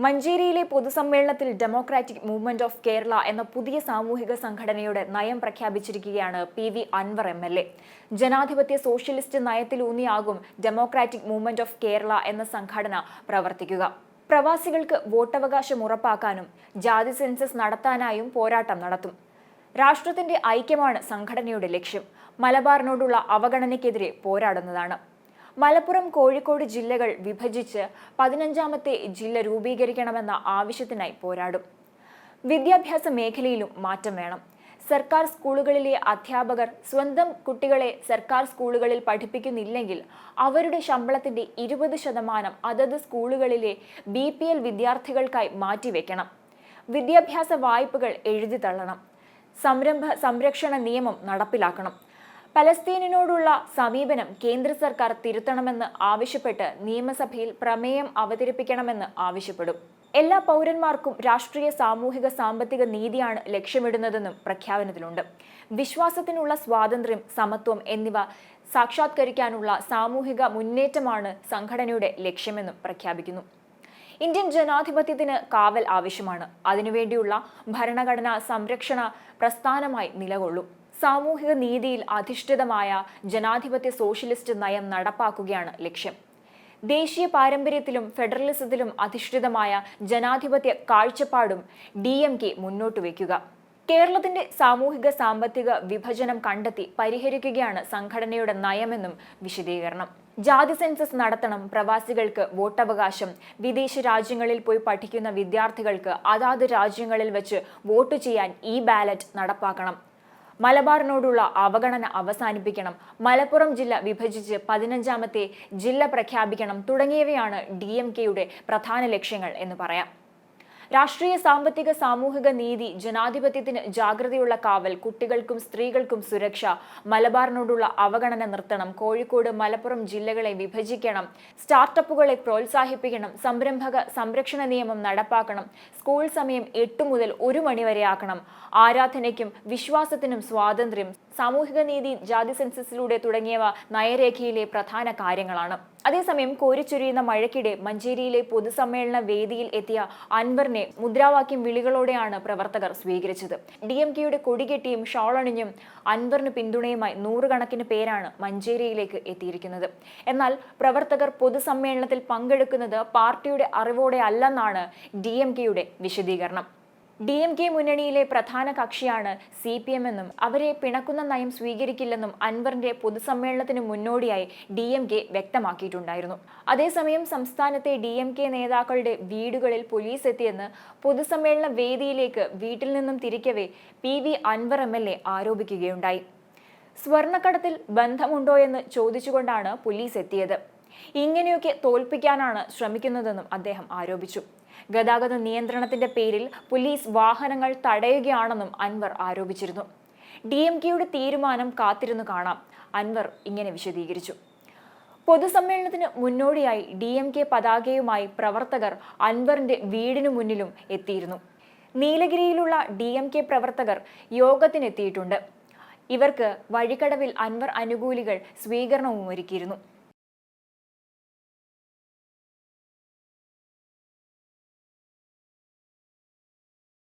മഞ്ചേരിയിലെ പൊതുസമ്മേളനത്തിൽ democratic movement of Kerala എന്ന പുതിയ സാമൂഹിക സംഘടനയുടെ നയം പ്രഖ്യാപിച്ചിരിക്കുകയാണ് പി.വി. അൻവർ എം.എൽ.എ. ജനാധിപത്യ സോഷ്യലിസ്റ്റ് നയത്തിലൂന്നിയാകും ഡെമോക്രാറ്റിക് മൂവ്മെന്റ് ഓഫ് കേരള എന്ന സംഘടന പ്രവർത്തിക്കുക. പ്രവാസികൾക്ക് വോട്ടവകാശം ഉറപ്പാക്കാനും ജാതി സെൻസസ് നടത്താനായും പോരാട്ടം നടത്തും. രാഷ്ട്രത്തിന്റെ ഐക്യമാണ് സംഘടനയുടെ ലക്ഷ്യം. മലബാറിനോടുള്ള അവഗണനയ്ക്കെതിരെ പോരാടുന്നതാണ്. മലപ്പുറം, കോഴിക്കോട് ജില്ലകൾ വിഭജിച്ച് 15ാമത്തെ ജില്ല രൂപീകരിക്കണമെന്ന ആവശ്യത്തിനായി പോരാടും. വിദ്യാഭ്യാസ മേഖലയിലും മാറ്റം വേണം. സർക്കാർ സ്കൂളുകളിലെ അധ്യാപകർ സ്വന്തം കുട്ടികളെ സർക്കാർ സ്കൂളുകളിൽ പഠിപ്പിക്കുന്നില്ലെങ്കിൽ അവരുടെ ശമ്പളത്തിന്റെ 20% അതത് സ്കൂളുകളിലെ BPL വിദ്യാർത്ഥികൾക്കായി മാറ്റിവെക്കണം. വിദ്യാഭ്യാസ വായ്പകൾ എഴുതി തള്ളണം. സംരക്ഷണ നിയമം നടപ്പിലാക്കണം. പലസ്തീനിനോടുള്ള സമീപനം കേന്ദ്ര സർക്കാർ തിരുത്തണമെന്ന് ആവശ്യപ്പെട്ട് നിയമസഭയിൽ പ്രമേയം അവതരിപ്പിക്കണമെന്ന് ആവശ്യപ്പെടും. എല്ലാ പൗരന്മാർക്കും രാഷ്ട്രീയ, സാമൂഹിക, സാമ്പത്തിക നീതിയാണ് ലക്ഷ്യമിടുന്നതെന്നും പ്രഖ്യാപനത്തിലുണ്ട്. വിശ്വാസത്തിനുള്ള സ്വാതന്ത്ര്യം, സമത്വം എന്നിവ സാക്ഷാത്കരിക്കാനുള്ള സാമൂഹിക മുന്നേറ്റമാണ് സംഘടനയുടെ ലക്ഷ്യമെന്നും പ്രഖ്യാപിക്കുന്നു. ഇന്ത്യൻ ജനാധിപത്യത്തിന് കാവൽ ആവശ്യമാണ്. അതിനുവേണ്ടിയുള്ള ഭരണഘടനാ സംരക്ഷണ പ്രസ്ഥാനമായി നിലകൊള്ളും. സാമൂഹിക നീതിയിൽ അധിഷ്ഠിതമായ ജനാധിപത്യ സോഷ്യലിസ്റ്റ് നയം നടപ്പാക്കുകയാണ് ലക്ഷ്യം. ദേശീയ പാരമ്പര്യത്തിലും ഫെഡറലിസത്തിലും അധിഷ്ഠിതമായ ജനാധിപത്യ കാഴ്ചപ്പാടും DMK മുന്നോട്ട് വയ്ക്കുക. കേരളത്തിന്റെ സാമൂഹിക സാമ്പത്തിക വിഭജനം കണ്ടെത്തി പരിഹരിക്കുകയാണ് സംഘടനയുടെ നയമെന്നും വിശദീകരണം. ജാതി സെൻസസ് നടത്തണം. പ്രവാസികൾക്ക് വോട്ടവകാശം. വിദേശ രാജ്യങ്ങളിൽ പോയി പഠിക്കുന്ന വിദ്യാർത്ഥികൾക്ക് അതാത് രാജ്യങ്ങളിൽ വെച്ച് വോട്ട് ചെയ്യാൻ ബാലറ്റ് നടപ്പാക്കണം. മലബാറിനോടുള്ള അവഗണന അവസാനിപ്പിക്കണം. മലപ്പുറം ജില്ല വിഭജിച്ച് 15ാമത്തെ ജില്ല പ്രഖ്യാപിക്കണം തുടങ്ങിയവയാണ് DMKയുടെ പ്രധാന ലക്ഷ്യങ്ങൾ എന്ന് പറയാം. രാഷ്ട്രീയ, സാമ്പത്തിക, സാമൂഹിക നീതി, ജനാധിപത്യത്തിന് ജാഗ്രതയുള്ള കാവൽ, കുട്ടികൾക്കും സ്ത്രീകൾക്കും സുരക്ഷ, മലബാറിനോടുള്ള അവഗണന നിർത്തണം, കോഴിക്കോട്, മലപ്പുറം ജില്ലകളെ വിഭജിക്കണം, സ്റ്റാർട്ടപ്പുകളെ പ്രോത്സാഹിപ്പിക്കണം, സംരക്ഷണ നിയമം നടപ്പാക്കണം, സ്കൂൾ സമയം 8 മുതൽ 1 മണി വരെയാക്കണം, ആരാധനയ്ക്കും വിശ്വാസത്തിനും സ്വാതന്ത്ര്യം, സാമൂഹിക നീതി, ജാതി സെൻസസിലൂടെ തുടങ്ങിയവ നയരേഖയിലെ പ്രധാന കാര്യങ്ങളാണ്. അതേസമയം കോരിച്ചൊരിയുന്ന മഴയ്ക്കിടെ മഞ്ചേരിയിലെ പൊതുസമ്മേളന വേദിയിൽ എത്തിയ അൻവറിനെ മുദ്രാവാക്യം വിളികളോടെയാണ് പ്രവർത്തകർ സ്വീകരിച്ചത്. DMKയുടെ കൊടികെട്ടിയും ഷാളണിഞ്ഞും അൻവറിന് പിന്തുണയുമായി 100 കണക്കിന് പേരാണ് മഞ്ചേരിയിലേക്ക് എത്തിയിരിക്കുന്നത്. എന്നാൽ പ്രവർത്തകർ പൊതുസമ്മേളനത്തിൽ പങ്കെടുക്കുന്നത് പാർട്ടിയുടെ അറിവോടെ അല്ലെന്നാണ് DMKയുടെ വിശദീകരണം. DMK മുന്നണിയിലെ പ്രധാന കക്ഷിയാണ് CPM എന്നും അവരെ പിണക്കുന്ന നയം സ്വീകരിക്കില്ലെന്നും അൻവറിന്റെ പൊതുസമ്മേളനത്തിന് മുന്നോടിയായി DMK വ്യക്തമാക്കിയിട്ടുണ്ടായിരുന്നു. അതേസമയം സംസ്ഥാനത്തെ DMK നേതാക്കളുടെ വീടുകളിൽ പോലീസ് എത്തിയെന്ന് പൊതുസമ്മേളന വേദിയിലേക്ക് വീട്ടിൽ നിന്നും തിരിക്കവേ പി.വി. അൻവർ MLA ആരോപിക്കുകയുണ്ടായി. സ്വർണ്ണക്കടത്തിൽ ബന്ധമുണ്ടോയെന്ന് ചോദിച്ചുകൊണ്ടാണ് പോലീസ് എത്തിയത്. ഇങ്ങനെയൊക്കെ തോൽപ്പിക്കാനാണ് ശ്രമിക്കുന്നതെന്നും അദ്ദേഹം ആരോപിച്ചു. ഗതാഗത നിയന്ത്രണത്തിന്റെ പേരിൽ പോലീസ് വാഹനങ്ങൾ തടയുകയാണെന്നും അൻവർ ആരോപിച്ചിരുന്നു. DMKയുടെ തീരുമാനം കാത്തിരുന്നു കാണാം, അൻവർ ഇങ്ങനെ വിശദീകരിച്ചു. പൊതുസമ്മേളനത്തിന് മുന്നോടിയായി DMK പതാകയുമായി പ്രവർത്തകർ അൻവറിന്റെ വീടിനു മുന്നിലും എത്തിയിരുന്നു. നീലഗിരിയിലുള്ള DMK പ്രവർത്തകർ യോഗത്തിനെത്തിയിട്ടുണ്ട്. ഇവർക്ക് വഴിക്കടവിൽ അൻവർ അനുകൂലികൾ സ്വീകരണവും ഒരുക്കിയിരുന്നു.